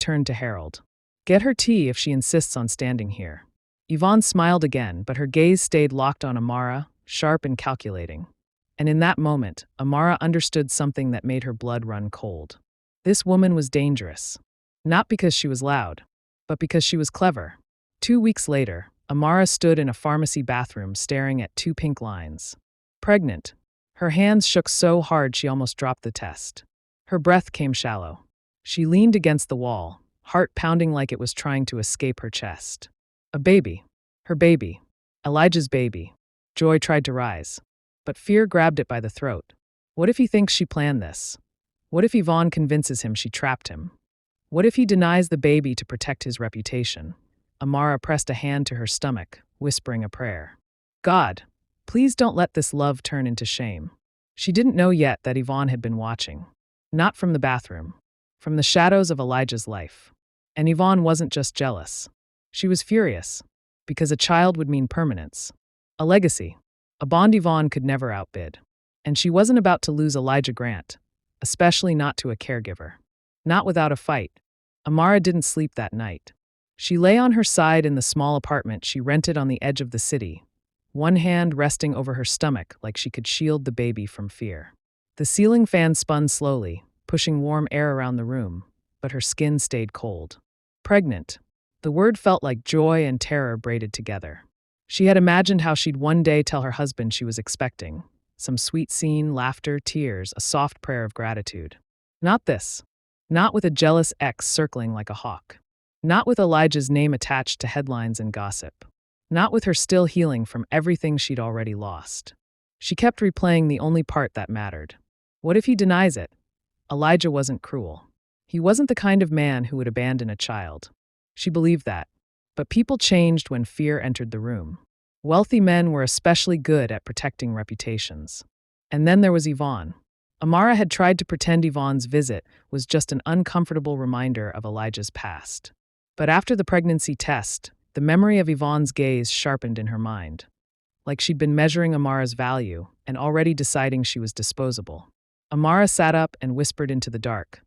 turned to Harold. Get her tea if she insists on standing here. Yvonne smiled again, but her gaze stayed locked on Amara, sharp and calculating. And in that moment, Amara understood something that made her blood run cold. This woman was dangerous. Not because she was loud, but because she was clever. 2 weeks later, Amara stood in a pharmacy bathroom staring at 2 pink lines. Pregnant. Her hands shook so hard she almost dropped the test. Her breath came shallow. She leaned against the wall, heart pounding like it was trying to escape her chest. A baby. Her baby. Elijah's baby. Joy tried to rise, but fear grabbed it by the throat. What if he thinks she planned this? What if Yvonne convinces him she trapped him? What if he denies the baby to protect his reputation? Amara pressed a hand to her stomach, whispering a prayer. God, please don't let this love turn into shame. She didn't know yet that Yvonne had been watching. Not from the bathroom, from the shadows of Elijah's life. And Yvonne wasn't just jealous. She was furious, because a child would mean permanence. A legacy. A bond Yvonne could never outbid. And she wasn't about to lose Elijah Grant, especially not to a caregiver. Not without a fight. Amara didn't sleep that night. She lay on her side in the small apartment she rented on the edge of the city, one hand resting over her stomach like she could shield the baby from fear. The ceiling fan spun slowly, pushing warm air around the room, but her skin stayed cold. Pregnant. The word felt like joy and terror braided together. She had imagined how she'd one day tell her husband she was expecting. Some sweet scene, laughter, tears, a soft prayer of gratitude. Not this. Not with a jealous ex circling like a hawk. Not with Elijah's name attached to headlines and gossip. Not with her still healing from everything she'd already lost. She kept replaying the only part that mattered. What if he denies it? Elijah wasn't cruel. He wasn't the kind of man who would abandon a child. She believed that. But people changed when fear entered the room. Wealthy men were especially good at protecting reputations. And then there was Yvonne. Amara had tried to pretend Yvonne's visit was just an uncomfortable reminder of Elijah's past. But after the pregnancy test, the memory of Yvonne's gaze sharpened in her mind. Like she'd been measuring Amara's value and already deciding she was disposable. Amara sat up and whispered into the dark,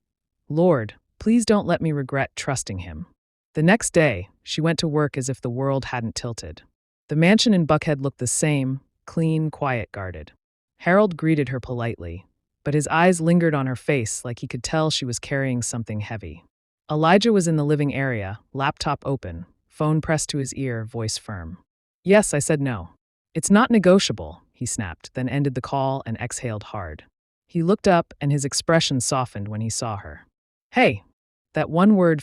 Lord, please don't let me regret trusting him. The next day, she went to work as if the world hadn't tilted. The mansion in Buckhead looked the same, clean, quiet, guarded. Harold greeted her politely, but his eyes lingered on her face like he could tell she was carrying something heavy. Elijah was in the living area, laptop open, phone pressed to his ear, voice firm. Yes, I said no. It's not negotiable, he snapped, then ended the call and exhaled hard. He looked up and his expression softened when he saw her. Hey, that one word